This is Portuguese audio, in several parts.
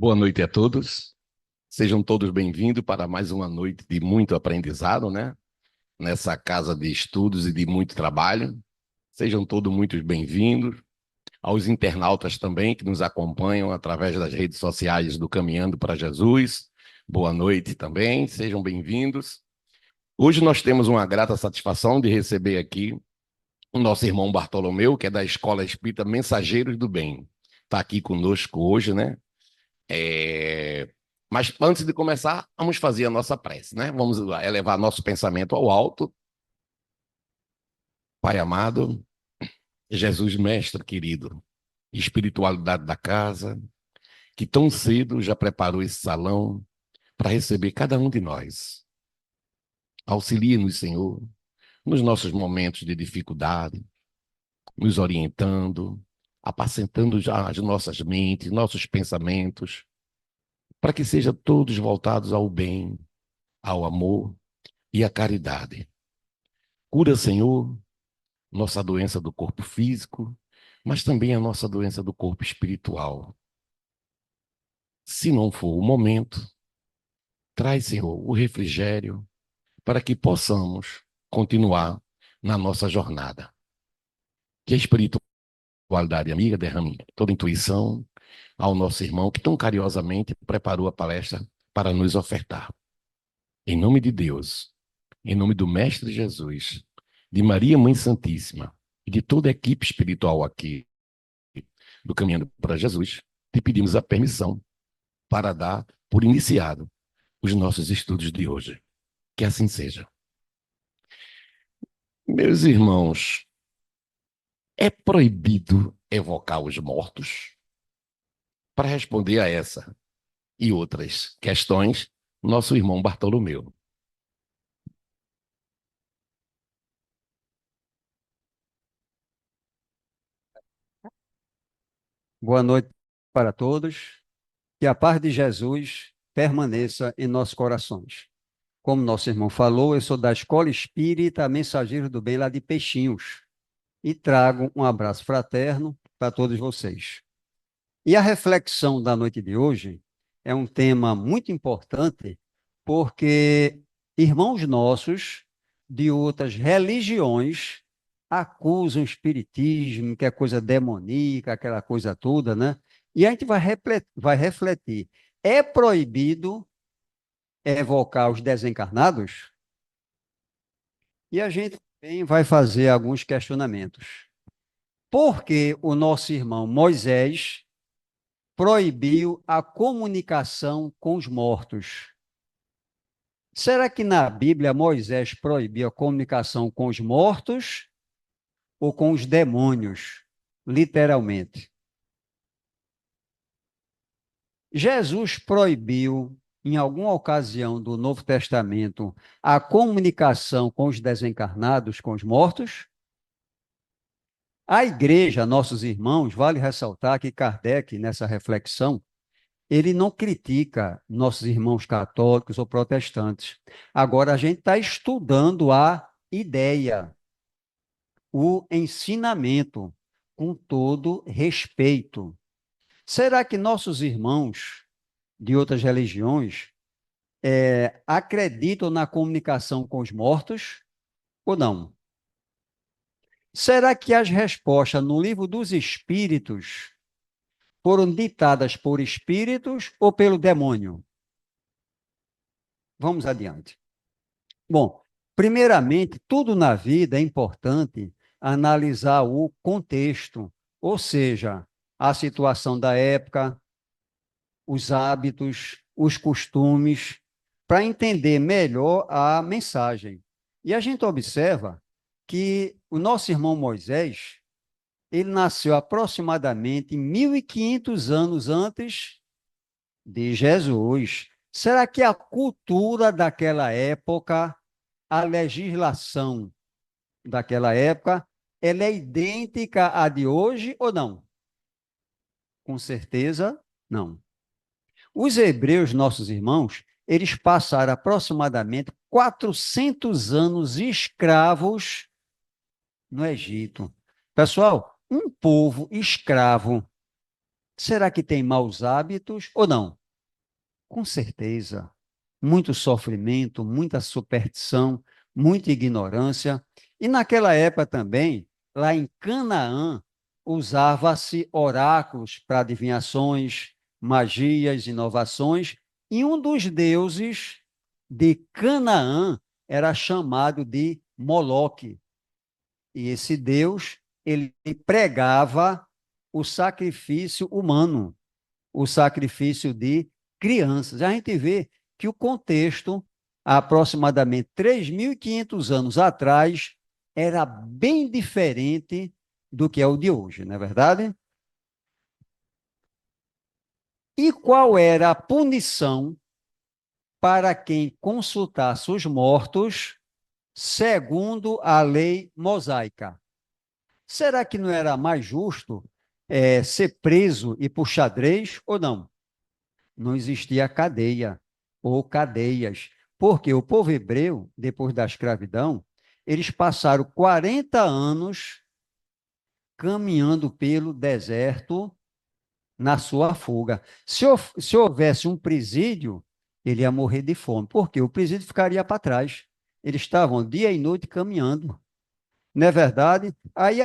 Boa noite a todos. Sejam todos bem-vindos para mais uma noite de muito aprendizado, né? Nessa casa de estudos e de muito trabalho. Sejam todos muito bem-vindos. Aos internautas também que nos acompanham através das redes sociais do Caminhando para Jesus. Boa noite também, sejam bem-vindos. Hoje nós temos uma grata satisfação de receber aqui o nosso irmão Bartolomeu, que é da Escola Espírita Mensageiros do Bem. Está aqui conosco hoje, né? Mas antes de começar, vamos fazer a nossa prece, né? Vamos elevar nosso pensamento ao alto. Pai amado, Jesus Mestre querido, espiritualidade da casa, que tão cedo já preparou esse salão para receber cada um de nós. Auxilie-nos, Senhor, nos nossos momentos de dificuldade, nos orientando, apacentando já as nossas mentes, nossos pensamentos, para que sejam todos voltados ao bem, ao amor e à caridade. Cura, Senhor, nossa doença do corpo físico, mas também a nossa doença do corpo espiritual. Se não for o momento, traz, Senhor, o refrigério para que possamos continuar na nossa jornada. Que a espiritualidade amiga derrame toda a intuição ao nosso irmão que tão carinhosamente preparou a palestra para nos ofertar. Em nome de Deus, em nome do Mestre Jesus, de Maria Mãe Santíssima e de toda a equipe espiritual aqui do Caminhando para Jesus, te pedimos a permissão para dar por iniciado os nossos estudos de hoje. Que assim seja. Meus irmãos, é proibido evocar os mortos? Para responder a essa e outras questões, nosso irmão Bartolomeu. Boa noite para todos. Que a paz de Jesus permaneça em nossos corações. Como nosso irmão falou, eu sou da Escola Espírita Mensageiros do Bem, lá de Peixinhos, e trago um abraço fraterno para todos vocês. E a reflexão da noite de hoje é um tema muito importante, porque irmãos nossos de outras religiões acusam o espiritismo, que é coisa demoníaca, aquela coisa toda, né? E a gente vai refletir. É proibido evocar os desencarnados? E a gente também vai fazer alguns questionamentos. Por que o nosso irmão Moisés proibiu a comunicação com os mortos? Será que na Bíblia Moisés proibiu a comunicação com os mortos ou com os demônios, literalmente? Jesus proibiu, em alguma ocasião do Novo Testamento, a comunicação com os desencarnados, com os mortos? A igreja, nossos irmãos, vale ressaltar que Kardec, nessa reflexão, ele não critica nossos irmãos católicos ou protestantes. Agora, a gente está estudando a ideia, o ensinamento, com todo respeito. Será que nossos irmãos de outras religiões acreditam na comunicação com os mortos ou não? Será que as respostas no livro dos Espíritos foram ditadas por espíritos ou pelo demônio? Vamos adiante. Bom, primeiramente, tudo na vida é importante analisar o contexto, ou seja, a situação da época, os hábitos, os costumes, para entender melhor a mensagem. E a gente observa que o nosso irmão Moisés, ele nasceu aproximadamente 1.500 anos antes de Jesus. Será que a cultura daquela época, a legislação daquela época, ela é idêntica à de hoje ou não? Com certeza, não. Os hebreus, nossos irmãos, eles passaram aproximadamente 400 anos escravos no Egito. Pessoal, um povo escravo Será que tem maus hábitos ou não? Com certeza. Muito sofrimento, muita superstição, muita ignorância. E naquela época também, lá em Canaã, usava-se oráculos para adivinhações, magias, inovações, e um dos deuses de Canaã era chamado de Moloque. E esse Deus, ele pregava o sacrifício humano, o sacrifício de crianças. A gente vê que o contexto, há aproximadamente 3.500 anos atrás, era bem diferente do que é o de hoje, não é verdade? E qual era a punição para quem consultasse os mortos segundo a lei mosaica? Será que não era mais justo ser preso e por xadrez ou não? Não existia cadeia ou cadeias, porque o povo hebreu, depois da escravidão, eles passaram 40 anos caminhando pelo deserto na sua fuga. Se houvesse um presídio, ele ia morrer de fome, porque o presídio ficaria para trás. Eles estavam dia e noite caminhando. Não é verdade? Aí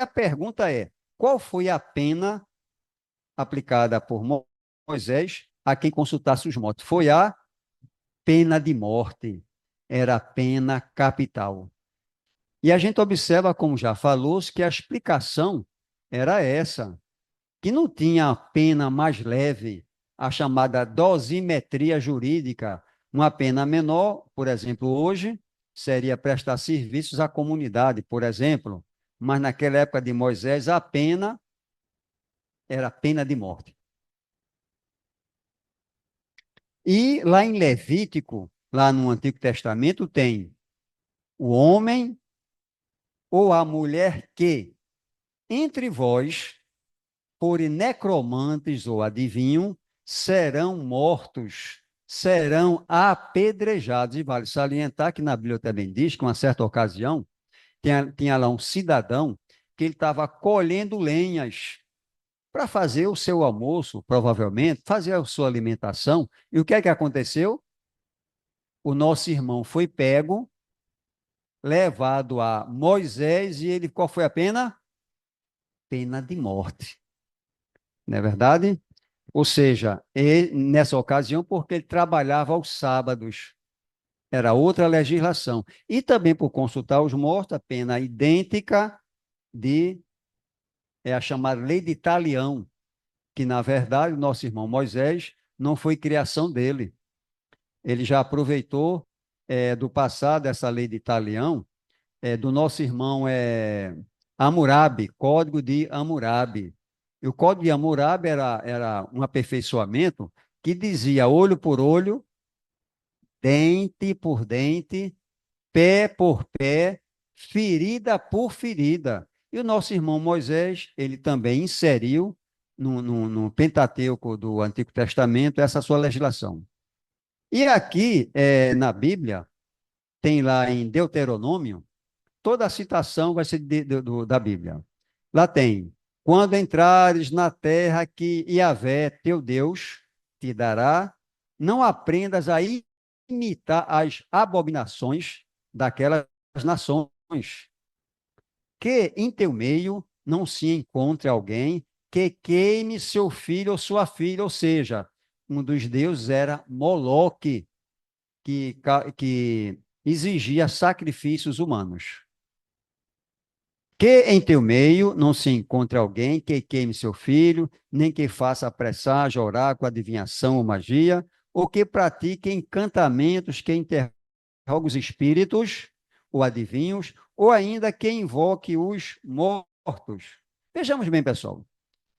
a pergunta é: qual foi a pena aplicada por Moisés a quem consultasse os mortos? Foi a pena de morte, era a pena capital. E a gente observa, como já falou, que a explicação era essa, que não tinha pena mais leve, a chamada dosimetria jurídica. Uma pena menor, por exemplo, hoje, seria prestar serviços à comunidade, por exemplo, mas naquela época de Moisés, a pena era pena de morte. E lá em Levítico, lá no Antigo Testamento, tem o homem ou a mulher que, entre vós, forem necromantes ou adivinham, serão mortos, serão apedrejados. E vale salientar que na Bíblia também diz que, uma certa ocasião, tinha lá um cidadão que ele estava colhendo lenhas para fazer o seu almoço, provavelmente, fazer a sua alimentação. E o que é que aconteceu? O nosso irmão foi pego, levado a Moisés, e ele, qual foi a pena? Pena de morte. Não é verdade? Ou seja, nessa ocasião, porque ele trabalhava aos sábados. Era outra legislação. E também por consultar os mortos, a pena idêntica é a chamada lei de Talião, que, na verdade, o nosso irmão Moisés não foi criação dele. Ele já aproveitou do passado essa lei de Talião, do nosso irmão Hammurabi, Código de Hammurabi. E o Código de Hammurabi era um aperfeiçoamento que dizia olho por olho, dente por dente, pé por pé, ferida por ferida. E o nosso irmão Moisés, ele também inseriu no Pentateuco do Antigo Testamento essa sua legislação. E aqui, na Bíblia, tem lá em Deuteronômio, toda a citação vai ser da Bíblia. Lá tem: quando entrares na terra que Yahvé, teu Deus, te dará, não aprendas a imitar as abominações daquelas nações, que em teu meio não se encontre alguém que queime seu filho ou sua filha, ou seja, um dos deuses era Moloque, que exigia sacrifícios humanos. Que em teu meio não se encontre alguém que queime seu filho, nem que faça presságio, oráculo, adivinhação ou magia, ou que pratique encantamentos, que interrogue os espíritos ou adivinhos, ou ainda que invoque os mortos. Vejamos bem, pessoal.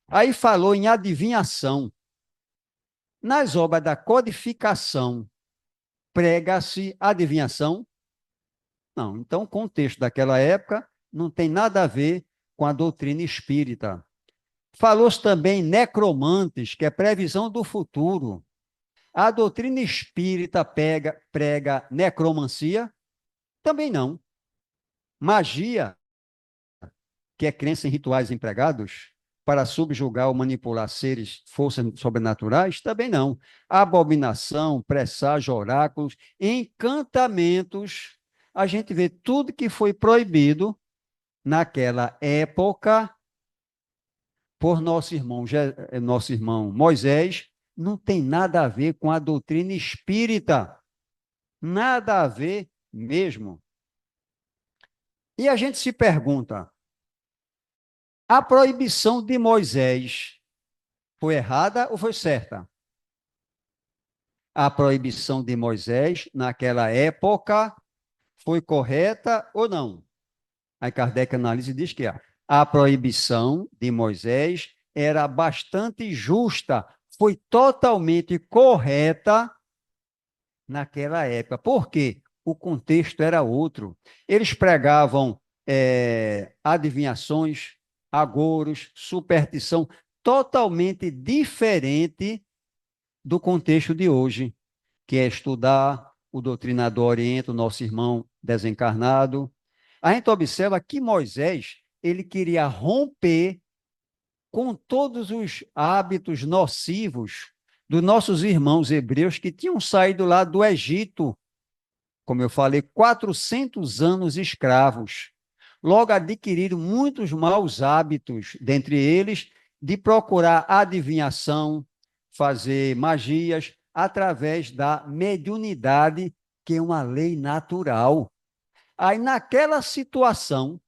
Aí falou em adivinhação. Nas obras da codificação, prega-se adivinhação? Não. Então, o contexto daquela época não tem nada a ver com a doutrina espírita. Falou-se também necromantes, que é previsão do futuro. A doutrina espírita prega necromancia? Também não. Magia, que é crença em rituais empregados? para subjugar ou manipular seres, forças sobrenaturais? Também não. Abominação, presságio, oráculos, encantamentos. A gente vê tudo que foi proibido naquela época por nosso irmão Moisés, não tem nada a ver com a doutrina espírita. Nada a ver mesmo. E a gente se pergunta, a proibição de Moisés foi errada ou foi certa? A proibição de Moisés, naquela época, foi correta ou não? Aí Kardec analisa e diz que a proibição de Moisés era bastante justa, foi totalmente correta naquela época. Por quê? O contexto era outro. Eles pregavam adivinhações, agouros, superstição, totalmente diferente do contexto de hoje, que é estudar o doutrinador Oriente, o nosso irmão desencarnado. A gente observa que Moisés, ele queria romper com todos os hábitos nocivos dos nossos irmãos hebreus que tinham saído lá do Egito, como eu falei, 400 anos escravos. Logo adquiriram muitos maus hábitos, dentre eles de procurar adivinhação, fazer magias através da mediunidade, que é uma lei natural. Aí, naquela situação,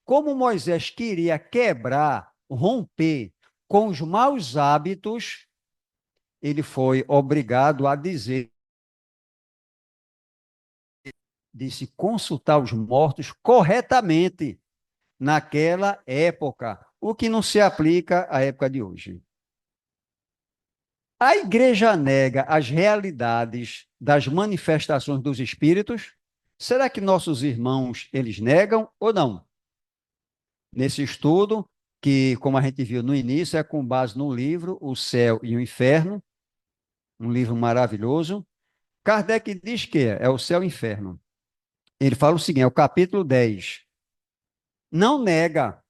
como Moisés queria quebrar, romper com os maus hábitos, ele foi obrigado a dizer, disse consultar os mortos corretamente naquela época, o que não se aplica à época de hoje. A igreja nega as realidades das manifestações dos espíritos? Será que nossos irmãos, eles negam ou não? Nesse estudo, que, como a gente viu no início, é com base no livro O Céu e o Inferno, um livro maravilhoso, Kardec diz que é o céu e o inferno. Ele fala o seguinte, é o capítulo 10. Não nega,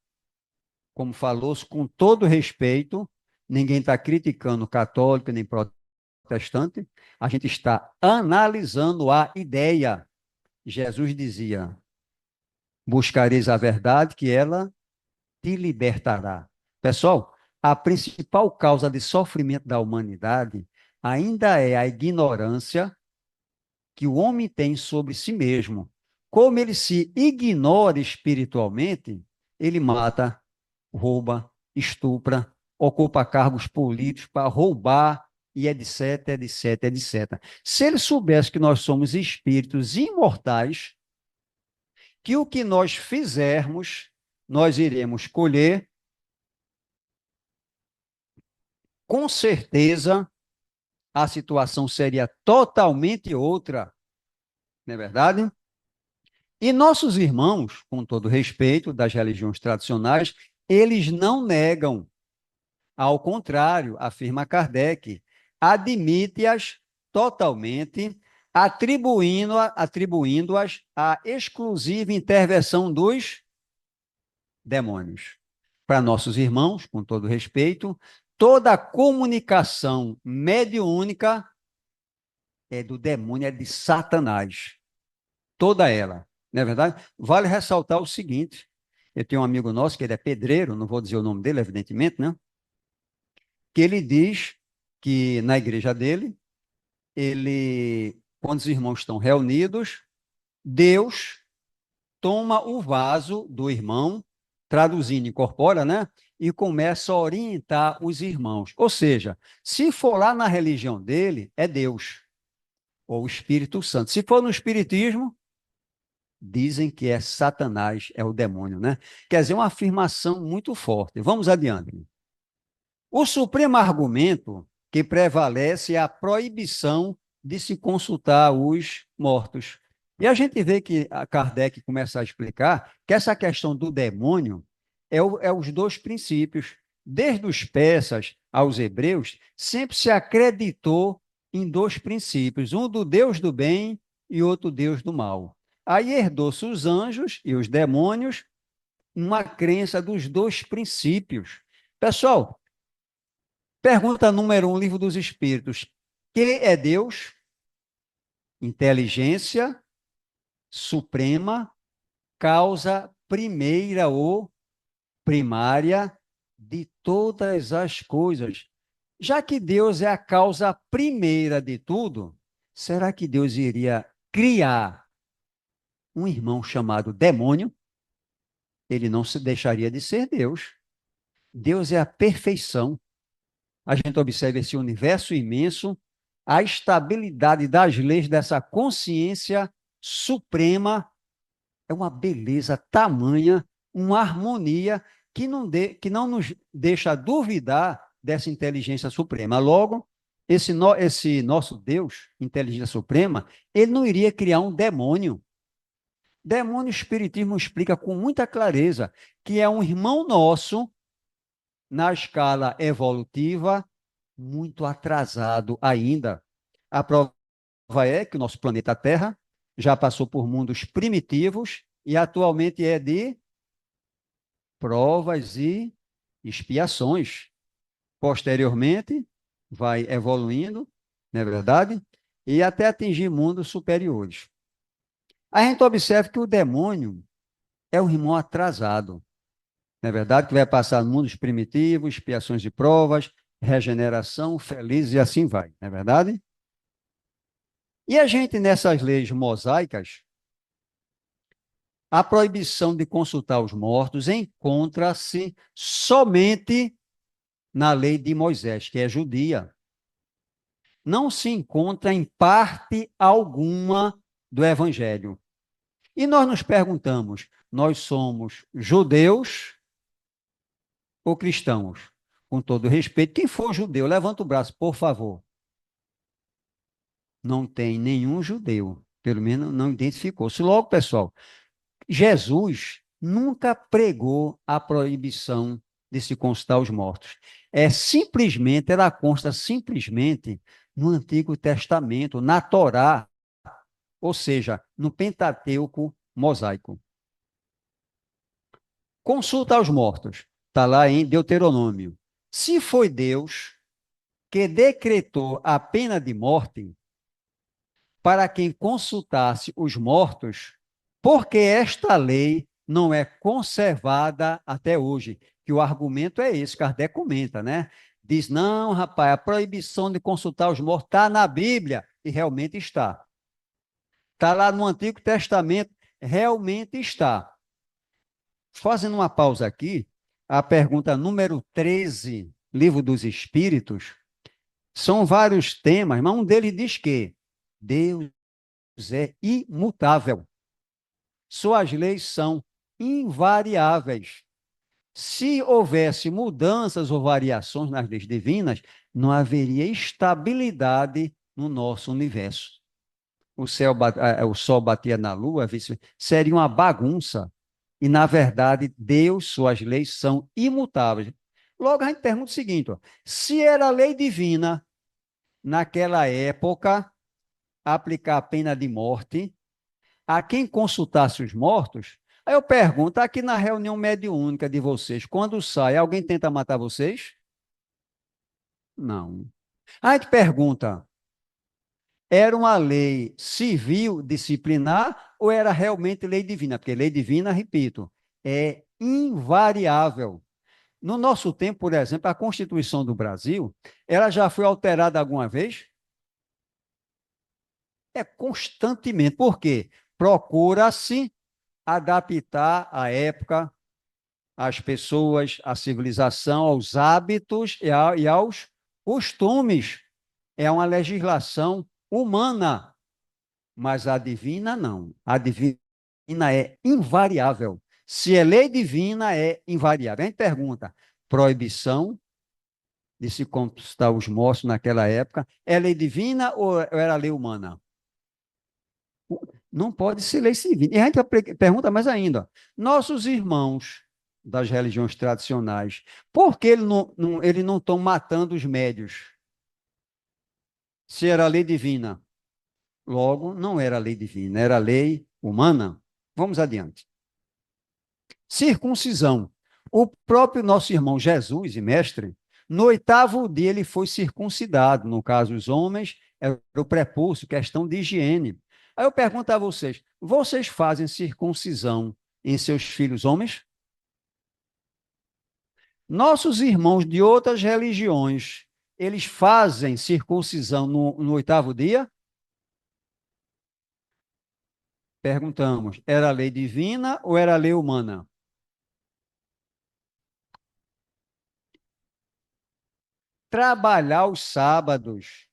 como falou-se, com todo respeito, ninguém está criticando católico nem protestante, a gente está analisando a ideia. Jesus dizia, buscareis a verdade que ela te libertará. Pessoal, a principal causa de sofrimento da humanidade ainda é a ignorância que o homem tem sobre si mesmo. Como ele se ignora espiritualmente, ele mata, rouba, estupra, ocupa cargos políticos para roubar e etc, etc, etc. Se ele soubesse que nós somos espíritos imortais, que o que nós fizermos, nós iremos colher, com certeza a situação seria totalmente outra, não é verdade? E nossos irmãos, com todo respeito das religiões tradicionais, eles não negam. Ao contrário, afirma Kardec, admite-as totalmente, atribuindo-as à exclusiva intervenção dos demônios. Para nossos irmãos, com todo respeito, toda comunicação mediúnica é do demônio, é de Satanás. Toda ela. Não é verdade? Vale ressaltar o seguinte: eu tenho um amigo nosso que ele é pedreiro, não vou dizer o nome dele, evidentemente, né? Que ele diz que na igreja dele, quando os irmãos estão reunidos, Deus toma o vaso do irmão, traduzindo, incorpora, né? E começa a orientar os irmãos. Ou seja, se for lá na religião dele, é Deus, ou o Espírito Santo. Se for no Espiritismo, dizem que é Satanás, é o demônio, né? Quer dizer, uma afirmação muito forte. Vamos adiante. O supremo argumento que prevalece é a proibição de se consultar os mortos. E a gente vê que a Kardec começa a explicar que essa questão do demônio é os dois princípios. Desde os persas aos hebreus, sempre se acreditou em dois princípios, um do Deus do bem e outro Deus do mal. Aí herdou-se os anjos e os demônios uma crença dos dois princípios. Pessoal, pergunta número 1, Livro dos Espíritos. Que é Deus? Inteligência suprema, causa primeira ou primária de todas as coisas. Já que Deus é a causa primeira de tudo, será que Deus iria criar um irmão chamado demônio? Ele não se deixaria de ser Deus. Deus é a perfeição. A gente observa esse universo imenso, a estabilidade das leis dessa consciência suprema é uma beleza tamanha, uma harmonia que não nos deixa duvidar dessa inteligência suprema. Logo, esse nosso Deus, inteligência suprema, ele não iria criar um demônio. Demônio, o Espiritismo explica com muita clareza que é um irmão nosso na escala evolutiva, muito atrasado ainda. A prova é que o nosso planeta Terra já passou por mundos primitivos e atualmente é de provas e expiações. Posteriormente, vai evoluindo, não é verdade? E até atingir mundos superiores. A gente observa que o demônio é um irmão atrasado, não é verdade? Que vai passar mundos primitivos, expiações de provas, regeneração, feliz e assim vai, não é verdade? E a gente, nessas leis mosaicas, a proibição de consultar os mortos encontra-se somente na lei de Moisés, que é judia. Não se encontra em parte alguma do Evangelho. E nós nos perguntamos: nós somos judeus ou cristãos? Com todo respeito, quem for judeu, levanta o braço, por favor. Não tem nenhum judeu, pelo menos não identificou-se. Logo, pessoal, Jesus nunca pregou a proibição de se consultar os mortos. Ela consta simplesmente no Antigo Testamento, na Torá, ou seja, no Pentateuco mosaico. Consulta aos mortos, está lá em Deuteronômio. Se foi Deus que decretou a pena de morte para quem consultasse os mortos, porque esta lei não é conservada até hoje. Que o argumento é esse, Kardec comenta, né? Diz, não, rapaz, a proibição de consultar os mortos está na Bíblia, e realmente está. Está lá no Antigo Testamento, realmente está. Fazendo uma pausa aqui, a pergunta número 13, Livro dos Espíritos, são vários temas, mas um deles diz que Deus é imutável. Suas leis são invariáveis. Se houvesse mudanças ou variações nas leis divinas, não haveria estabilidade no nosso universo. O sol batia na lua, seria uma bagunça. E, na verdade, Deus, suas leis são imutáveis. Logo, a gente pergunta o seguinte: ó, se era lei divina, naquela época, aplicar a pena de morte a quem consultasse os mortos, aí eu pergunto, aqui na reunião mediúnica de vocês, quando sai, alguém tenta matar vocês? Não. Aí a gente pergunta, era uma lei civil disciplinar ou era realmente lei divina? Porque lei divina, repito, é invariável. No nosso tempo, por exemplo, a Constituição do Brasil, ela já foi alterada alguma vez? É constantemente. Por quê? Procura-se adaptar à época, às pessoas, à civilização, aos hábitos e aos costumes. É uma legislação humana, mas a divina não. A divina é invariável. Se é lei divina, é invariável. A gente pergunta, proibição de se consultar os mortos naquela época, é lei divina ou era lei humana? Não pode ser lei civil. E a gente pergunta mais ainda, nossos irmãos das religiões tradicionais, por que eles não estão matando os médios? Se era lei divina. Logo, não era lei divina, era lei humana. Vamos adiante. Circuncisão. O próprio nosso irmão Jesus e mestre, no oitavo dia ele foi circuncidado. No caso, os homens, era o prepúcio, questão de higiene. Aí eu pergunto a vocês: vocês fazem circuncisão em seus filhos homens? Nossos irmãos de outras religiões, eles fazem circuncisão no oitavo dia? Perguntamos: era lei divina ou era lei humana? Trabalhar os sábados.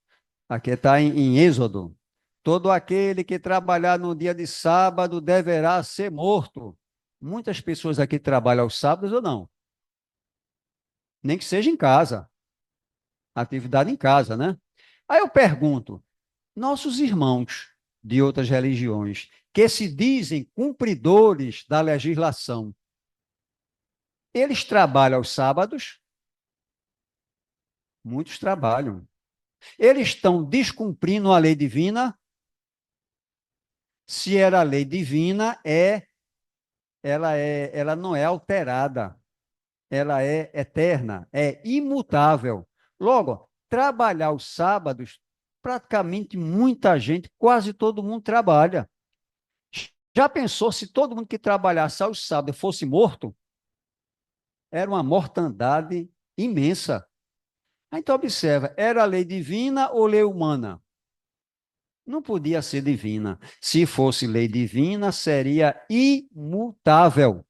Aqui está em Êxodo. Todo aquele que trabalhar no dia de sábado deverá ser morto. Muitas pessoas aqui trabalham aos sábados ou não? Nem que seja em casa. Atividade em casa, né? Aí eu pergunto: nossos irmãos de outras religiões, que se dizem cumpridores da legislação, eles trabalham aos sábados? Muitos trabalham. Eles estão descumprindo a lei divina? Se era a lei divina, ela não é alterada, ela é eterna, é imutável. Logo, trabalhar os sábados, praticamente muita gente, quase todo mundo trabalha. Já pensou se todo mundo que trabalhasse aos sábados fosse morto? Era uma mortandade imensa. Então, observa, era lei divina ou lei humana? Não podia ser divina. Se fosse lei divina, seria imutável.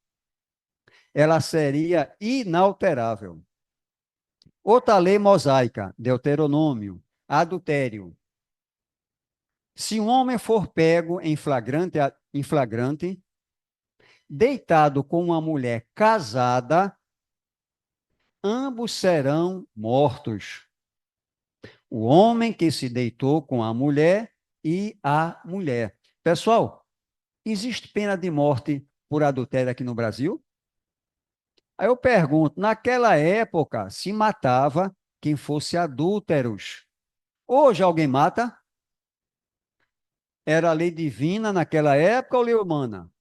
Ela seria inalterável. Outra lei mosaica, Deuteronômio, adultério. Se um homem for pego em flagrante, deitado com uma mulher casada, ambos serão mortos. O homem que se deitou com a mulher e a mulher. Pessoal, existe pena de morte por adultério aqui no Brasil? Aí eu pergunto, naquela época se matava quem fosse adúlteros. Hoje alguém mata? Era lei divina naquela época ou lei humana?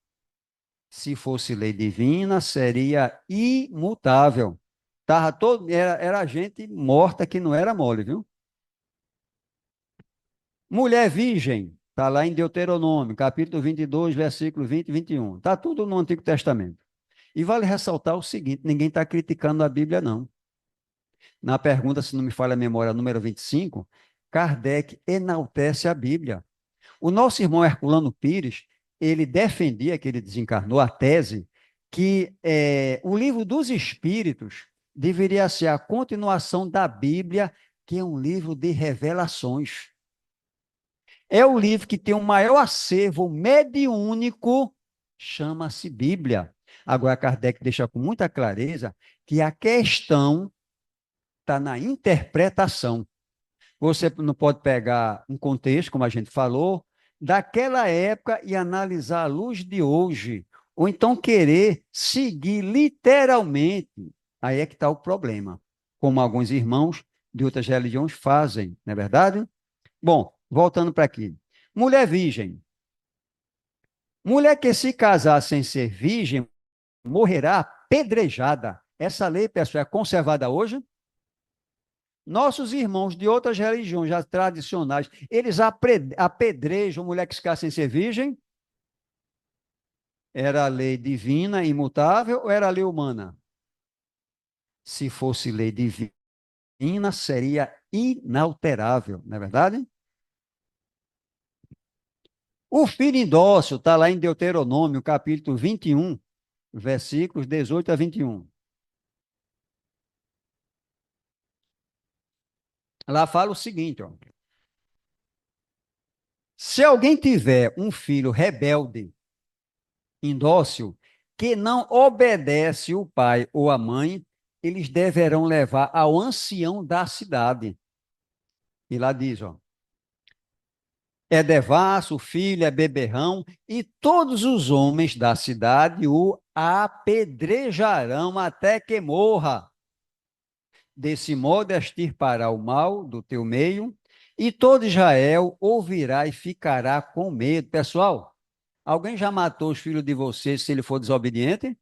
Se fosse lei divina, seria imutável. Era gente morta que não era mole, viu? Mulher virgem, está lá em Deuteronômio, capítulo 22, versículo 20 e 21. Está tudo no Antigo Testamento. E vale ressaltar o seguinte: ninguém está criticando a Bíblia, não. Na pergunta, se não me falha a memória, número 25, Kardec enaltece a Bíblia. O nosso irmão Herculano Pires, ele defendia, que ele desencarnou, a tese que o livro dos Espíritos deveria ser a continuação da Bíblia, que é um livro de revelações. É o livro que tem o maior acervo mediúnico, chama-se Bíblia. Agora, Kardec deixa com muita clareza que a questão está na interpretação. Você não pode pegar um contexto, como a gente falou, daquela época e analisar à luz de hoje, ou então querer seguir literalmente. Aí é que está o problema, como alguns irmãos de outras religiões fazem, não é verdade? Bom, voltando para aqui. Mulher virgem. Mulher que se casar sem ser virgem morrerá apedrejada. Essa lei, pessoal, é conservada hoje? Nossos irmãos de outras religiões já tradicionais, eles apedrejam mulher que se casa sem ser virgem? Era a lei divina, imutável, ou era a lei humana? Se fosse lei divina, seria inalterável, não é verdade? O filho indócil está lá em Deuteronômio, capítulo 21, versículos 18 a 21. Lá fala o seguinte, ó. Se alguém tiver um filho rebelde, indócil, que não obedece o pai ou a mãe, eles deverão levar ao ancião da cidade. E lá diz, ó, é devasso, o filho é beberrão, e todos os homens da cidade o apedrejarão até que morra. Desse modo extirpará o mal do teu meio, e todo Israel ouvirá e ficará com medo. Pessoal, alguém já matou os filhos de vocês se ele for desobediente?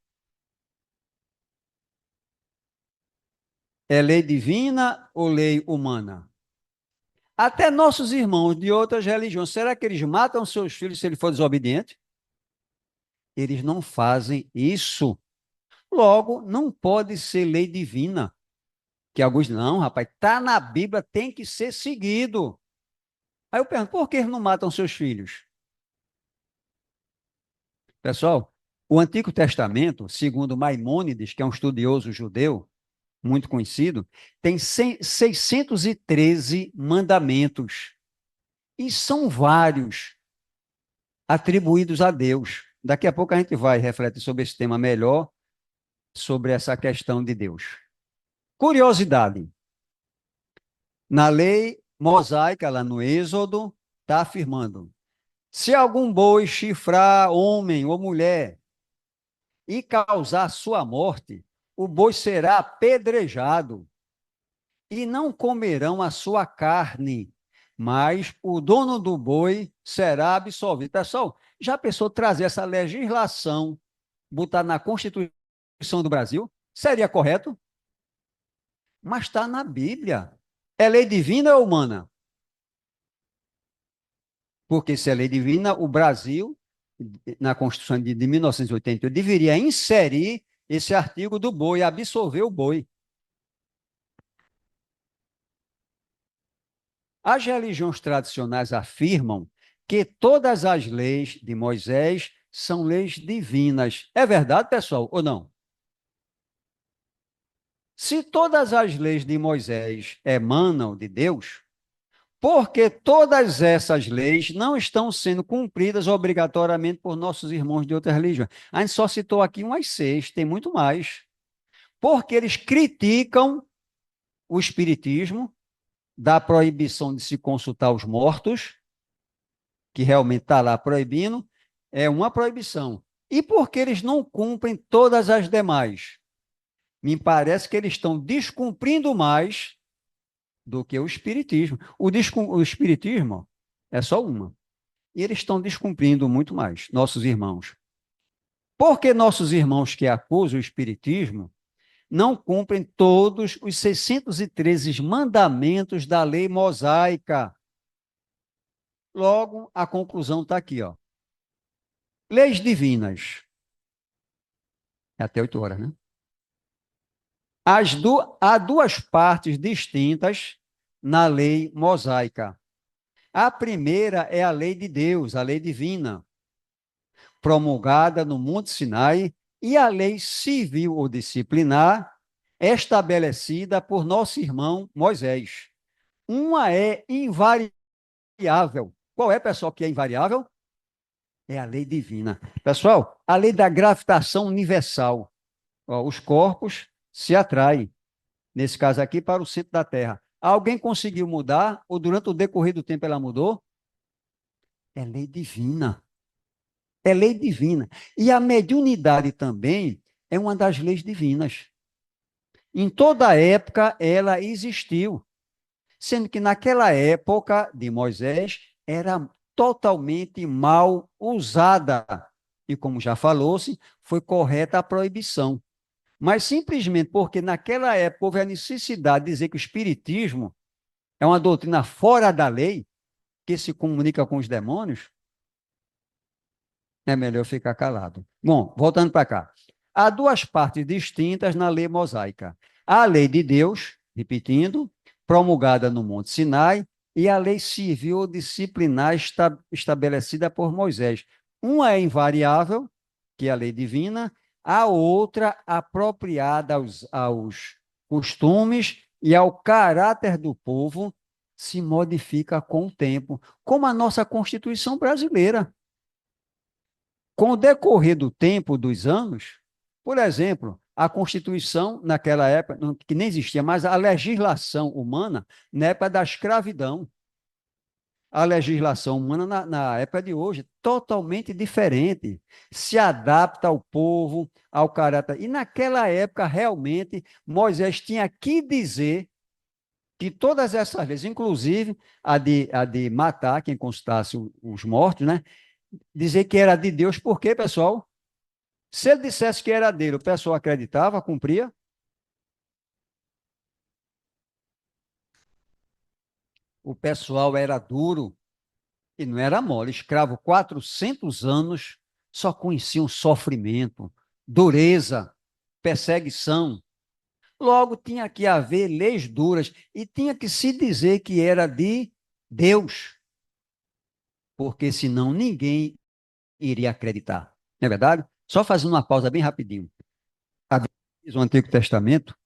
É lei divina ou lei humana? Até nossos irmãos de outras religiões, será que eles matam seus filhos se ele for desobediente? Eles não fazem isso. Logo, não pode ser lei divina. Que alguns, não, rapaz, está na Bíblia, tem que ser seguido. Aí eu pergunto, por que eles não matam seus filhos? Pessoal, o Antigo Testamento, segundo Maimônides, que é um estudioso judeu muito conhecido, tem 613 mandamentos. E são vários atribuídos a Deus. Daqui a pouco a gente vai refletir sobre esse tema melhor, sobre essa questão de Deus. Curiosidade: na lei mosaica, lá no Êxodo, está afirmando: se algum boi chifrar homem ou mulher e causar sua morte, o boi será apedrejado e não comerão a sua carne, mas o dono do boi será absolvido. Pessoal, já pensou trazer essa legislação, botar na Constituição do Brasil? Seria correto? Mas está na Bíblia. É lei divina ou humana? Porque se é lei divina, o Brasil, na Constituição de 1988, deveria inserir esse artigo do boi, absolver o boi. As religiões tradicionais afirmam que todas as leis de Moisés são leis divinas. É verdade, pessoal, ou não? Se todas as leis de Moisés emanam de Deus, por que todas essas leis não estão sendo cumpridas obrigatoriamente por nossos irmãos de outras religiões? A gente só citou aqui umas 6, tem muito mais. Porque eles criticam o espiritismo, da proibição de se consultar os mortos, que realmente está lá proibindo, é uma proibição. E porque eles não cumprem todas as demais? Me parece que eles estão descumprindo mais do que o espiritismo. O espiritismo é só uma. E eles estão descumprindo muito mais, nossos irmãos. Porque nossos irmãos que acusam o espiritismo não cumprem todos os 613 mandamentos da lei mosaica. Logo, a conclusão está aqui, ó. Leis divinas. É até 8 horas, né? Há duas partes distintas na lei mosaica. A primeira é a lei de Deus, a lei divina, promulgada no Monte Sinai, e a lei civil ou disciplinar, estabelecida por nosso irmão Moisés. Uma é invariável. Qual é, pessoal, que é invariável? É a lei divina. Pessoal, a lei da gravitação universal. Ó, os corpos se atraem, nesse caso aqui, para o centro da Terra. Alguém conseguiu mudar, ou durante o decorrer do tempo ela mudou? É lei divina. É lei divina. E a mediunidade também é uma das leis divinas. Em toda época ela existiu, sendo que naquela época de Moisés era totalmente mal usada. E como já falou-se, foi correta a proibição. Mas simplesmente porque naquela época houve a necessidade de dizer que o espiritismo é uma doutrina fora da lei, que se comunica com os demônios, é melhor ficar calado. Bom, voltando para cá. Há duas partes distintas na lei mosaica. A lei de Deus, repetindo, promulgada no Monte Sinai, e a lei civil disciplinar estabelecida por Moisés. Uma é invariável, que é a lei divina, a outra apropriada aos costumes e ao caráter do povo, se modifica com o tempo, como a nossa Constituição brasileira. Com o decorrer do tempo, dos anos, por exemplo, a Constituição, naquela época, que nem existia, mas a legislação humana, na época da escravidão, a legislação humana na época de hoje, totalmente diferente, se adapta ao povo, ao caráter. E naquela época, realmente, Moisés tinha que dizer que todas essas leis, inclusive a de matar quem consultasse os mortos, né? Dizer que era de Deus, por quê, pessoal? Se ele dissesse que era dele, o pessoal acreditava, cumpria? o pessoal era duro e não era mole. Escravo 400 anos só conheciam sofrimento, dureza, perseguição. Logo, tinha que haver leis duras e tinha que se dizer que era de Deus, porque senão ninguém iria acreditar. Não é verdade? Só fazendo uma pausa bem rapidinho. A Bíblia diz no Antigo Testamento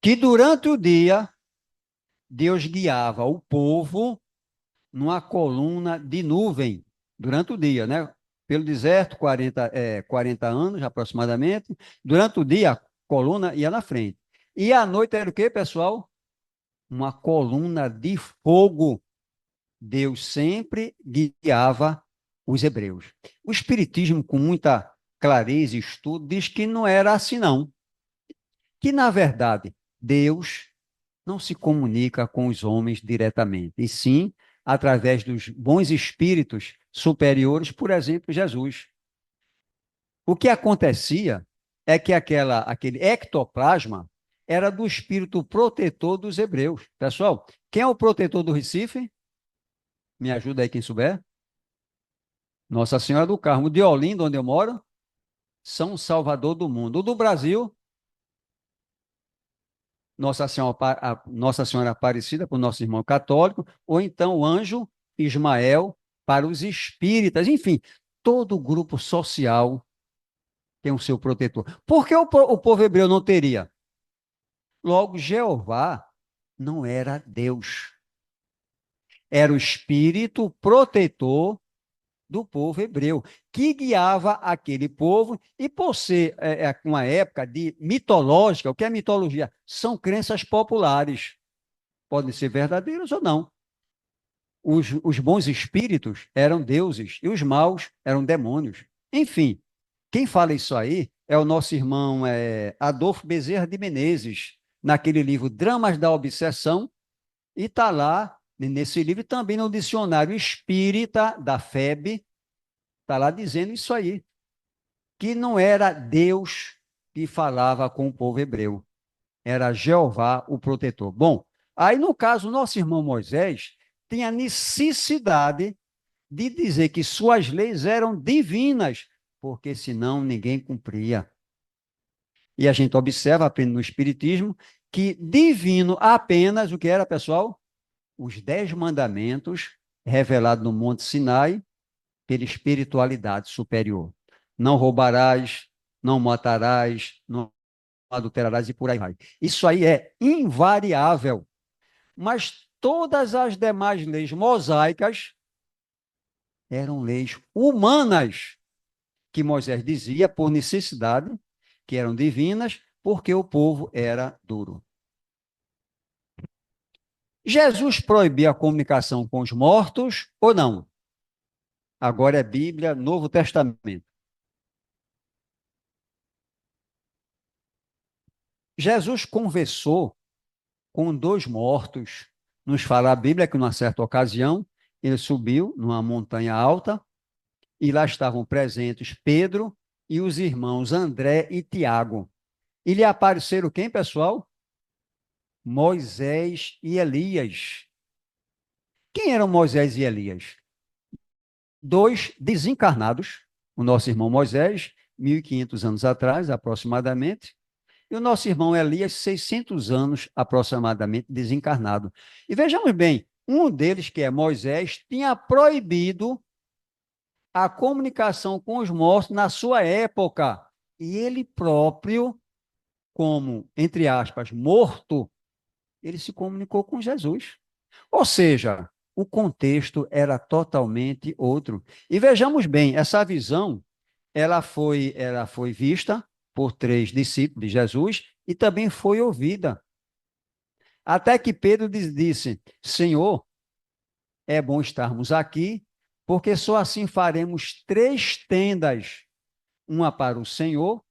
que durante o dia Deus guiava o povo numa coluna de nuvem durante o dia, né? Pelo deserto, 40 anos aproximadamente. Durante o dia, a coluna ia na frente. E à noite era o quê, pessoal? Uma coluna de fogo. Deus sempre guiava os hebreus. O Espiritismo, com muita clareza e estudo, diz que não era assim, não. Que, na verdade, Deus não se comunica com os homens diretamente, e sim através dos bons espíritos superiores, por exemplo, Jesus. O que acontecia é que aquele ectoplasma era do espírito protetor dos hebreus. Pessoal, quem é o protetor do Recife? Me ajuda aí quem souber. Nossa Senhora do Carmo. De Olinda, onde eu moro, São Salvador do mundo. O do Brasil, Nossa Senhora Aparecida, para o nosso irmão católico, ou então o anjo Ismael para os espíritas. Enfim, todo grupo social tem o seu protetor. Por que o povo hebreu não teria? Logo, Jeová não era Deus. Era o espírito protetor do povo hebreu, que guiava aquele povo, e por ser uma época de mitológica, o que é mitologia? São crenças populares, podem ser verdadeiras ou não. Os bons espíritos eram deuses e os maus eram demônios. Enfim, quem fala isso aí é o nosso irmão Adolfo Bezerra de Menezes, naquele livro Dramas da Obsessão, e está lá, nesse livro, também no dicionário espírita da FEB, está lá dizendo isso aí, que não era Deus que falava com o povo hebreu, era Jeová o protetor. Bom, aí no caso, nosso irmão Moisés tem a necessidade de dizer que suas leis eram divinas, porque senão ninguém cumpria. E a gente observa apenas no Espiritismo que divino apenas o que era, pessoal? Os 10 mandamentos revelados no Monte Sinai pela espiritualidade superior. Não roubarás, não matarás, não adulterarás e por aí vai. Isso aí é invariável. Mas todas as demais leis mosaicas eram leis humanas, que Moisés dizia por necessidade, que eram divinas, porque o povo era duro. Jesus proibia a comunicação com os mortos ou não? Agora é Bíblia, Novo Testamento. Jesus conversou com 2 mortos. Nos fala a Bíblia que, numa certa ocasião, ele subiu numa montanha alta e lá estavam presentes Pedro e os irmãos André e Tiago. E lhe apareceram quem, pessoal? Moisés e Elias. Quem eram Moisés e Elias? 2 desencarnados. O nosso irmão Moisés, 1.500 anos atrás, aproximadamente, e o nosso irmão Elias, 600 anos aproximadamente, desencarnado. E vejamos bem, um deles, que é Moisés, tinha proibido a comunicação com os mortos na sua época. E ele próprio, como, entre aspas, morto, ele se comunicou com Jesus. Ou seja, o contexto era totalmente outro. E vejamos bem, essa visão, ela foi vista por 3 discípulos de Jesus e também foi ouvida. Até que Pedro disse: Senhor, é bom estarmos aqui, porque só assim faremos 3 tendas, uma para o Senhor,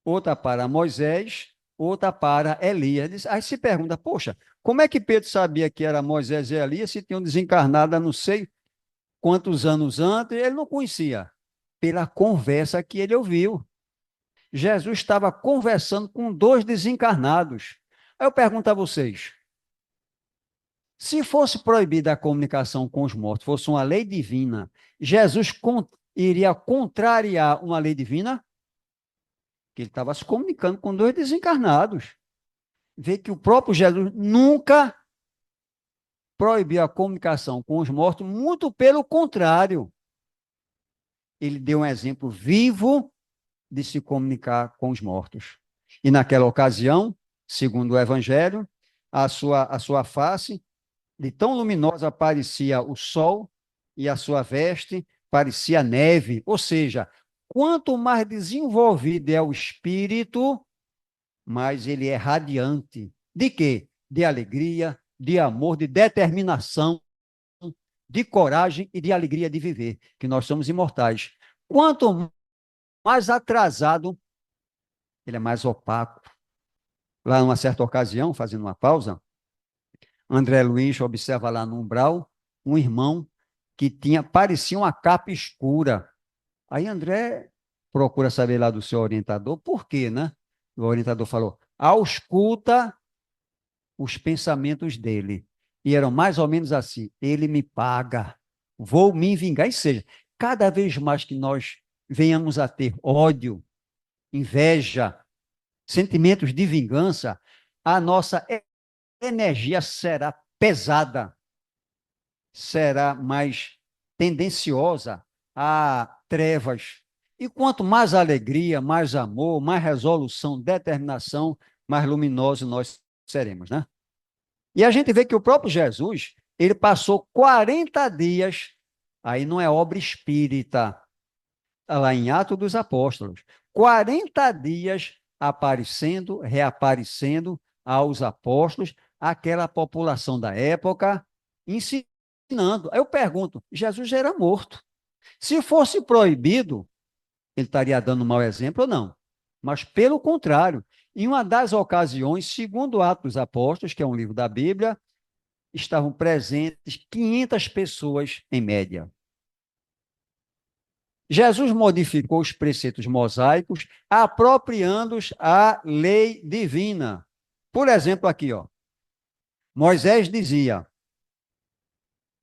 outra para Moisés, outra para Elias. Aí se pergunta, poxa, como é que Pedro sabia que era Moisés e Elias se tinham desencarnado há não sei quantos anos antes? Ele não conhecia, pela conversa que ele ouviu. Jesus estava conversando com 2 desencarnados. Aí eu pergunto a vocês, Se fosse proibida a comunicação com os mortos, fosse uma lei divina, Jesus iria contrariar uma lei divina? Que ele estava se comunicando com dois desencarnados. Vê que o próprio Jesus nunca proibiu a comunicação com os mortos, muito pelo contrário. Ele deu um exemplo vivo de se comunicar com os mortos. E naquela ocasião, segundo o Evangelho, a sua face, de tão luminosa parecia o sol, e a sua veste parecia neve. Ou seja, quanto mais desenvolvido é o espírito, mais ele é radiante. De quê? De alegria, de amor, de determinação, de coragem e de alegria de viver, que nós somos imortais. Quanto mais atrasado, ele é mais opaco. Lá, numa certa ocasião, fazendo uma pausa, André Luiz observa lá no umbral um irmão que parecia uma capa escura. Aí André procura saber lá do seu orientador por quê, né? O orientador falou: ausculta os pensamentos dele. E eram mais ou menos assim: ele me paga, vou me vingar. Ou seja, cada vez mais que nós venhamos a ter ódio, inveja, sentimentos de vingança, a nossa energia será pesada, será mais tendenciosa a trevas. E quanto mais alegria, mais amor, mais resolução, determinação, mais luminosos nós seremos, né? E a gente vê que o próprio Jesus, ele passou 40 dias, aí não é obra espírita, lá em Atos dos Apóstolos, 40 dias aparecendo, reaparecendo aos apóstolos, aquela população da época, ensinando. Aí eu pergunto, Jesus já era morto. Se fosse proibido, ele estaria dando um mau exemplo ou não? Mas, pelo contrário, em uma das ocasiões, segundo Atos dos Apóstolos, que é um livro da Bíblia, estavam presentes 500 pessoas em média. Jesus modificou os preceitos mosaicos, apropriando-os à lei divina. Por exemplo, aqui, ó, Moisés dizia: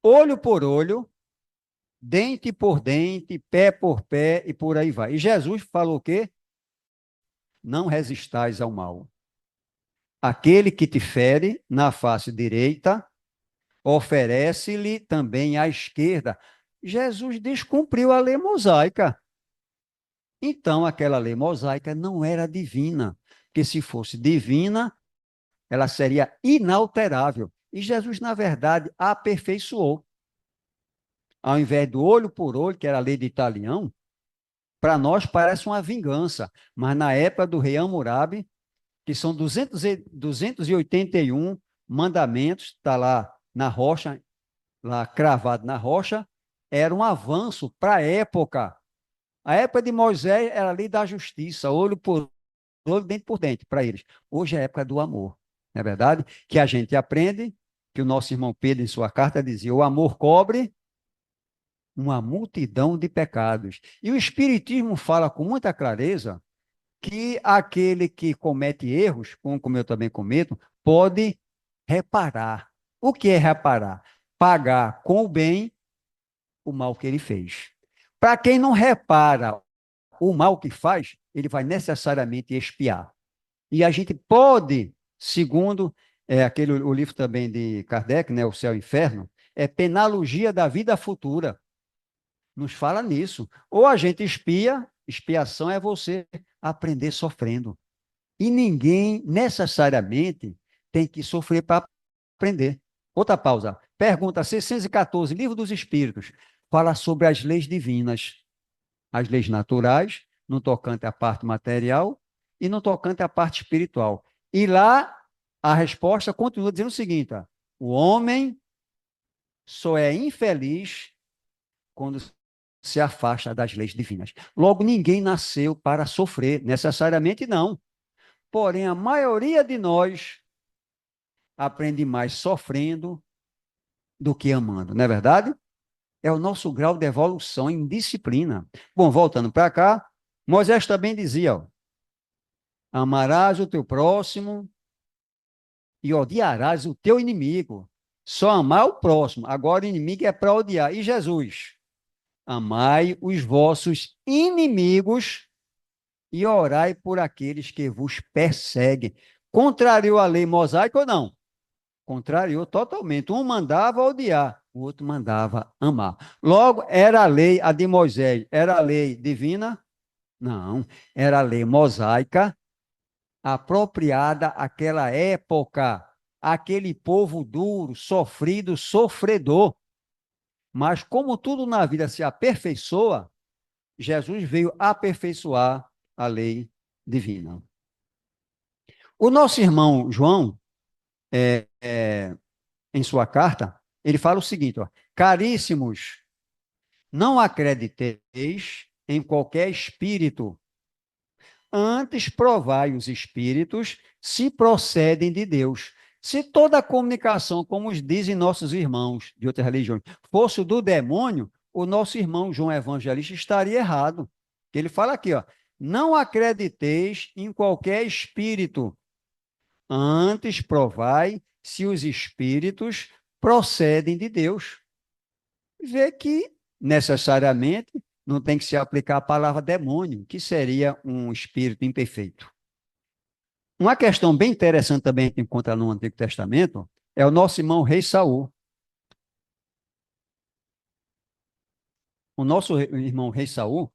olho por olho, dente por dente, pé por pé e por aí vai. E Jesus falou o quê? Não resistais ao mal. Aquele que te fere na face direita, oferece-lhe também à esquerda. Jesus descumpriu a lei mosaica. Então, aquela lei mosaica não era divina, porque se fosse divina, ela seria inalterável. E Jesus, na verdade, a aperfeiçoou. Ao invés do olho por olho, que era a lei de Italião, para nós parece uma vingança, mas na época do rei Hammurabi, que são 281 mandamentos, está lá na rocha, lá cravado na rocha, era um avanço para a época. A época de Moisés era a lei da justiça, olho por olho, dente por dente, para eles. Hoje é a época do amor, não é verdade? Que a gente aprende, que o nosso irmão Pedro, em sua carta, dizia: o amor cobre uma multidão de pecados. E o Espiritismo fala com muita clareza que aquele que comete erros, como eu também cometo, pode reparar. O que é reparar? Pagar com o bem o mal que ele fez. Para quem não repara o mal que faz, ele vai necessariamente expiar. E a gente pode, segundo o livro também de Kardec, né, O Céu e o Inferno, é Penalogia da Vida Futura. Nos fala nisso. Ou a gente expia, expiação é você aprender sofrendo. E ninguém necessariamente tem que sofrer para aprender. Outra pausa. Pergunta 614, Livro dos Espíritos, fala sobre as leis divinas, as leis naturais, no tocante à parte material e no tocante à parte espiritual. E lá a resposta continua dizendo o seguinte: ó, o homem só é infeliz quando se afasta das leis divinas. Logo, ninguém nasceu para sofrer, necessariamente não. Porém, a maioria de nós aprende mais sofrendo do que amando, não é verdade? É o nosso grau de evolução em disciplina. Bom, voltando para cá, Moisés também dizia: ó, amarás o teu próximo e odiarás o teu inimigo. Só amar o próximo. Agora o inimigo é para odiar. E Jesus? Amai os vossos inimigos e orai por aqueles que vos perseguem. Contrariou a lei mosaica ou não? Contrariou totalmente. Um mandava odiar, o outro mandava amar. Logo, era a lei, a de Moisés, era a lei divina? Não, era a lei mosaica apropriada àquela época, aquele povo duro, sofrido, sofredor. Mas como tudo na vida se aperfeiçoa, Jesus veio aperfeiçoar a lei divina. O nosso irmão João, em sua carta, ele fala o seguinte, ó, caríssimos, não acrediteis em qualquer espírito, antes provai os espíritos se procedem de Deus. Se toda a comunicação, como os dizem nossos irmãos de outras religiões, fosse do demônio, o nosso irmão João Evangelista estaria errado. Ele fala aqui, ó, não acrediteis em qualquer espírito, antes provai se os espíritos procedem de Deus. Vê que necessariamente não tem que se aplicar a palavra demônio, que seria um espírito imperfeito. Uma questão bem interessante também que encontra no Antigo Testamento é o nosso irmão rei Saul. O nosso irmão rei Saul,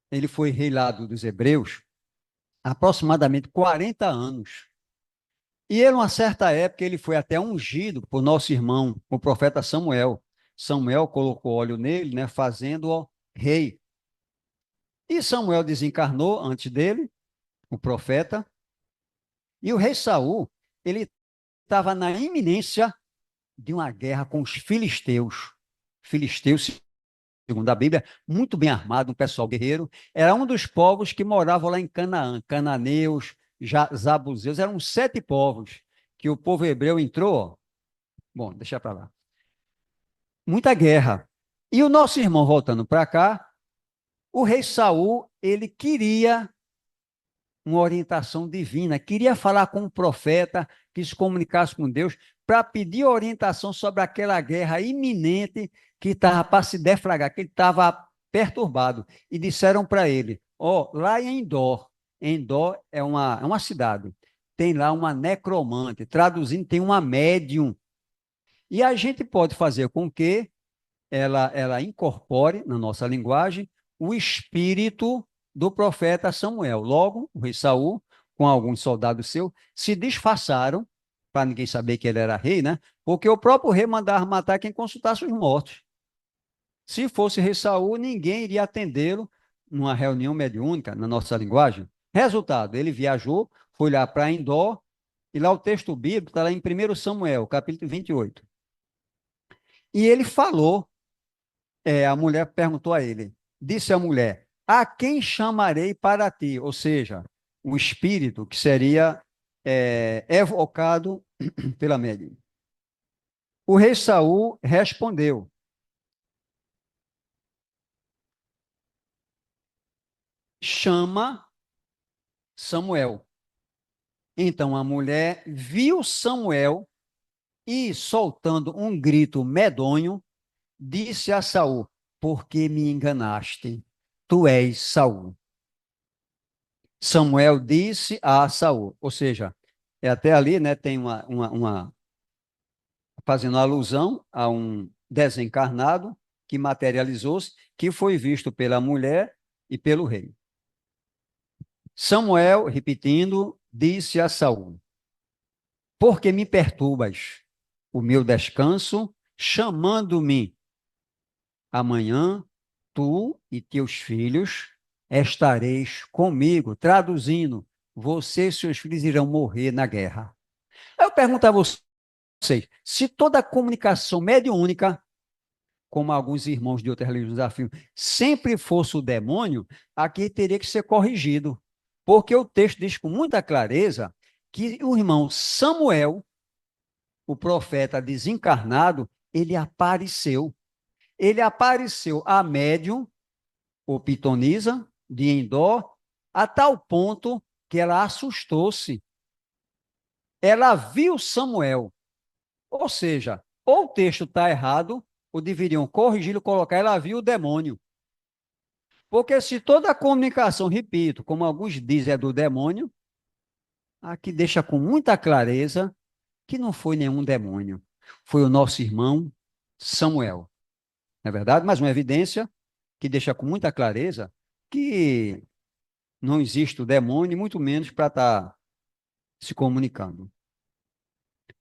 ele foi rei lá dos hebreus há aproximadamente 40 anos. E ele, uma certa época, ele foi até ungido por nosso irmão, o profeta Samuel. Samuel colocou óleo nele, né, fazendo-o rei. E Samuel desencarnou antes dele, o profeta, e o rei Saul, ele estava na iminência de uma guerra com os filisteus. Filisteus, segundo a Bíblia, muito bem armado, um pessoal guerreiro. Era um dos povos que moravam lá em Canaã. Cananeus, Zabuzeus, eram 7 povos que o povo hebreu entrou. Ó. Bom, deixa para lá. Muita guerra. E o nosso irmão, voltando para cá, o rei Saul, ele queria uma orientação divina, queria falar com um profeta que se comunicasse com Deus para pedir orientação sobre aquela guerra iminente que estava para se deflagrar, que ele estava perturbado. E disseram para ele, ó, lá em Endor, Endor é uma cidade, tem lá uma necromante, traduzindo, tem uma médium. E a gente pode fazer com que ela incorpore, na nossa linguagem, o espírito do profeta Samuel. Logo, o rei Saul, com alguns soldados seus, se disfarçaram, para ninguém saber que ele era rei, né? Porque o próprio rei mandava matar quem consultasse os mortos. Se fosse rei Saul, ninguém iria atendê-lo numa reunião mediúnica, na nossa linguagem. Resultado, ele viajou, foi lá para Endor, e lá o texto bíblico está lá em 1 Samuel, capítulo 28. E ele falou, a mulher perguntou a ele, disse a mulher, a quem chamarei para ti? Ou seja, o espírito que seria evocado pela médium. O rei Saul respondeu, chama Samuel. Então a mulher viu Samuel e, soltando um grito medonho, disse a Saul, por que me enganaste? Tu és Saul. Samuel disse a Saul, ou seja, até ali, né, tem fazendo alusão a um desencarnado que materializou-se, que foi visto pela mulher e pelo rei. Samuel, repetindo, disse a Saul, por que me perturbas o meu descanso, chamando-me? Amanhã, tu e teus filhos estareis comigo. Traduzindo, você e seus filhos irão morrer na guerra. Eu pergunto a vocês, se toda a comunicação mediúnica, como alguns irmãos de outras religiões afirmam, sempre fosse o demônio, aqui teria que ser corrigido. Porque o texto diz com muita clareza que o irmão Samuel, o profeta desencarnado, ele apareceu. Ele apareceu a médium, ou pitonisa, de Endor, a tal ponto que ela assustou-se. Ela viu Samuel. Ou seja, Ou o texto está errado, ou deveriam corrigi-lo, colocar, ela viu o demônio. Porque se toda a comunicação, repito, como alguns dizem, é do demônio, aqui deixa com muita clareza que não foi nenhum demônio. Foi o nosso irmão Samuel. Não é verdade? Mais uma evidência que deixa com muita clareza que não existe o demônio, muito menos para estar se comunicando.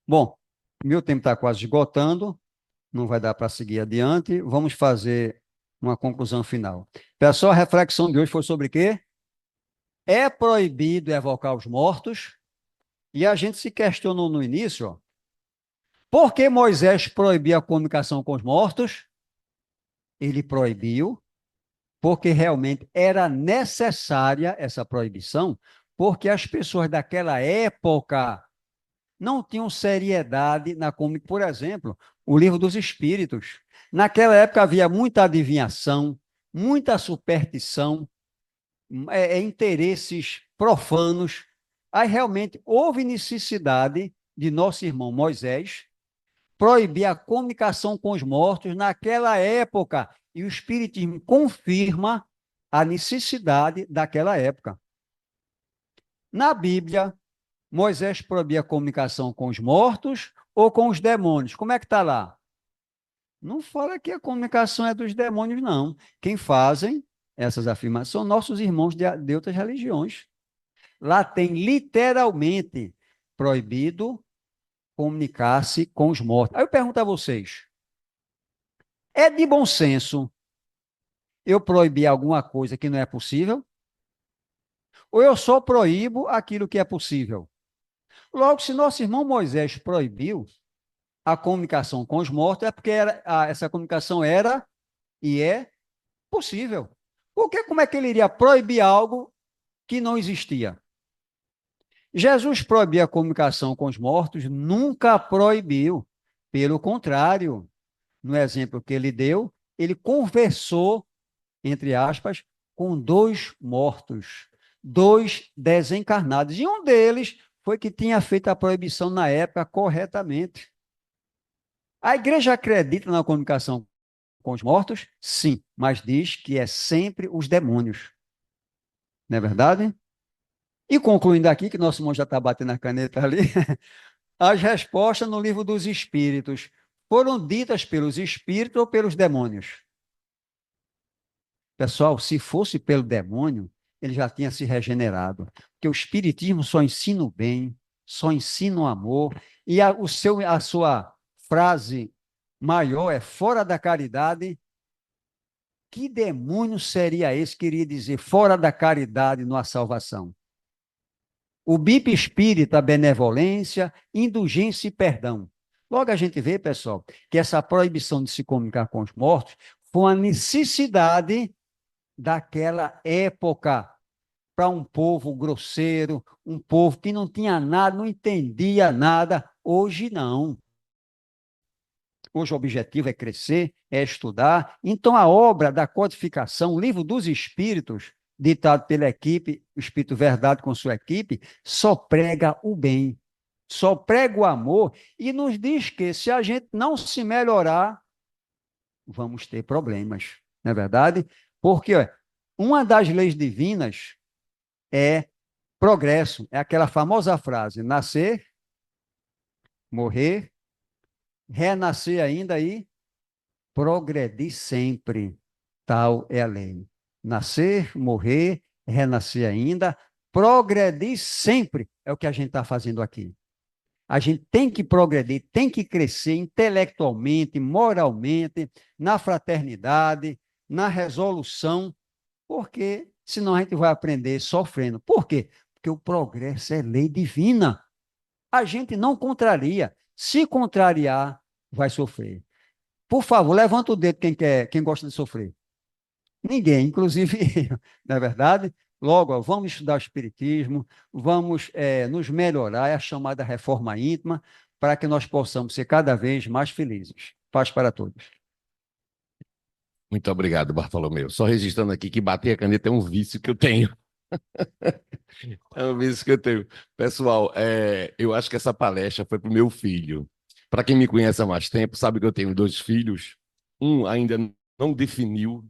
Bom, meu tempo está quase esgotando, não vai dar para seguir adiante. Vamos fazer uma conclusão final. Pessoal, a reflexão de hoje foi sobre quê? É proibido evocar os mortos? E a gente se questionou no início, ó, por que Moisés proibia a comunicação com os mortos? Ele proibiu porque realmente era necessária essa proibição, porque as pessoas daquela época não tinham seriedade na comunicação. Por exemplo, o livro dos Espíritos. Naquela época havia muita adivinhação, muita superstição, interesses profanos. Aí realmente houve necessidade de nosso irmão Moisés proibir a comunicação com os mortos naquela época. E o Espiritismo confirma a necessidade daquela época. Na Bíblia, Moisés proibia a comunicação com os mortos ou com os demônios? Como é que está lá? Não fala que a comunicação é dos demônios, não. Quem fazem essas afirmações são nossos irmãos de outras religiões. Lá tem literalmente proibido comunicar-se com os mortos. Aí eu pergunto a vocês, é de bom senso eu proibir alguma coisa que não é possível? Ou eu só proíbo aquilo que é possível? Logo, se nosso irmão Moisés proibiu a comunicação com os mortos, é porque essa comunicação era e é possível. Porque como é que ele iria proibir algo que não existia? Jesus proibir a comunicação com os mortos? Nunca proibiu. Pelo contrário, no exemplo que ele deu, ele conversou, entre aspas, com dois mortos, dois desencarnados. E um deles foi que tinha feito a proibição na época corretamente. A igreja acredita na comunicação com os mortos? Sim, mas diz que é sempre os demônios. Não é verdade? E concluindo aqui, que nosso irmão já está batendo a caneta ali, as respostas no livro dos Espíritos foram ditas pelos espíritos ou pelos demônios? Pessoal, se fosse pelo demônio, ele já tinha se regenerado. Porque o Espiritismo só ensina o bem, só ensina o amor, e a sua frase maior é fora da caridade. Que demônio seria esse que iria dizer fora da caridade não há salvação? O BIP espírita, benevolência, indulgência e perdão. Logo a gente vê, pessoal, que essa proibição de se comunicar com os mortos foi uma necessidade daquela época para um povo grosseiro, um povo que não tinha nada, não entendia nada. Hoje não. Hoje o objetivo é crescer, é estudar. Então a obra da codificação, o livro dos Espíritos, ditado pela equipe, o Espírito Verdade com sua equipe, só prega o bem, só prega o amor e nos diz que se a gente não se melhorar, vamos ter problemas, não é verdade? Porque ó, uma das leis divinas é progresso, é aquela famosa frase: nascer, morrer, renascer ainda e progredir sempre. Tal é a lei. Nascer, morrer, renascer ainda, progredir sempre é o que a gente está fazendo aqui. A gente tem que progredir, tem que crescer intelectualmente, moralmente, na fraternidade, na resolução, porque senão a gente vai aprender sofrendo. Por quê? Porque o progresso é lei divina. A gente não contraria. Se contrariar, vai sofrer. Por favor, levanta o dedo quem gosta de sofrer. Ninguém, inclusive eu, não é verdade? Logo, ó, vamos estudar o Espiritismo, vamos nos melhorar, é a chamada reforma íntima, para que nós possamos ser cada vez mais felizes. Paz para todos. Muito obrigado, Bartolomeu. Só registrando aqui que bater a caneta é um vício que eu tenho. É um vício que eu tenho. Pessoal, eu acho que essa palestra foi para o meu filho. Para quem me conhece há mais tempo, sabe que eu tenho dois filhos. Um ainda não definiu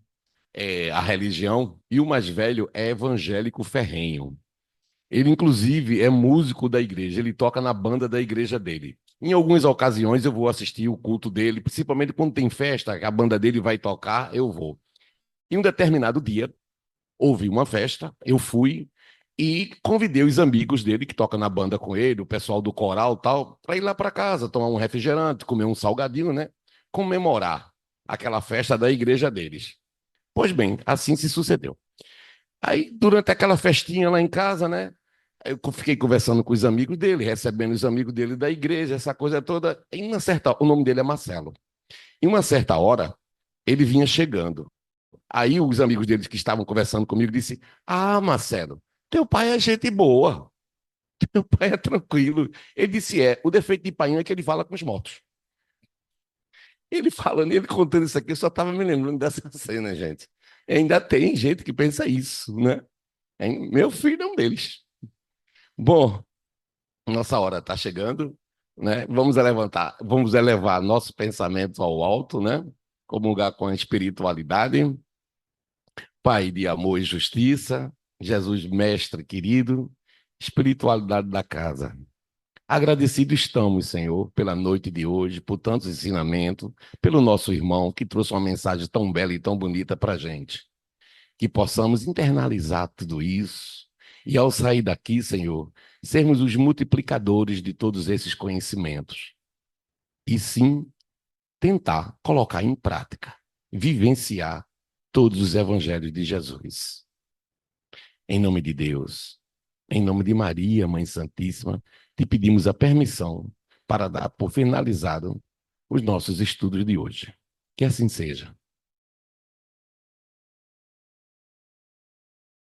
a religião e o mais velho é evangélico ferrenho. Ele, inclusive, é músico da igreja, ele toca na banda da igreja dele. Em algumas ocasiões eu vou assistir o culto dele, principalmente quando tem festa, a banda dele vai tocar, eu vou. Em um determinado dia, houve uma festa, eu fui e convidei os amigos dele que tocam na banda com ele, o pessoal do coral e tal, para ir lá para casa, tomar um refrigerante, comer um salgadinho, né? Comemorar aquela festa da igreja deles. Pois bem, assim se sucedeu. Aí, durante aquela festinha lá em casa, né? Eu fiquei conversando com os amigos dele, recebendo os amigos dele da igreja, essa coisa toda. Em uma certa, o nome dele é Marcelo. Em uma certa hora, ele vinha chegando. Aí os amigos deles que estavam conversando comigo disse: Ah, Marcelo, teu pai é gente boa, teu pai é tranquilo. Ele disse: É, o defeito de pai é que ele fala com os mortos. Ele falando, ele contando isso aqui, eu só estava me lembrando dessa cena, gente. E ainda tem gente que pensa isso, né? Meu filho é um deles. Bom, nossa hora está chegando, né? Vamos elevar nossos pensamentos ao alto, né? Comungar com a espiritualidade. Pai de amor e justiça, Jesus, mestre querido, espiritualidade da casa. Agradecido estamos, Senhor, pela noite de hoje, por tantos ensinamentos, pelo nosso irmão que trouxe uma mensagem tão bela e tão bonita para a gente. Que possamos internalizar tudo isso e, ao sair daqui, Senhor, sermos os multiplicadores de todos esses conhecimentos. E sim, tentar colocar em prática, vivenciar todos os evangelhos de Jesus. Em nome de Deus, em nome de Maria, Mãe Santíssima, te pedimos a permissão para dar por finalizado os nossos estudos de hoje. Que assim seja.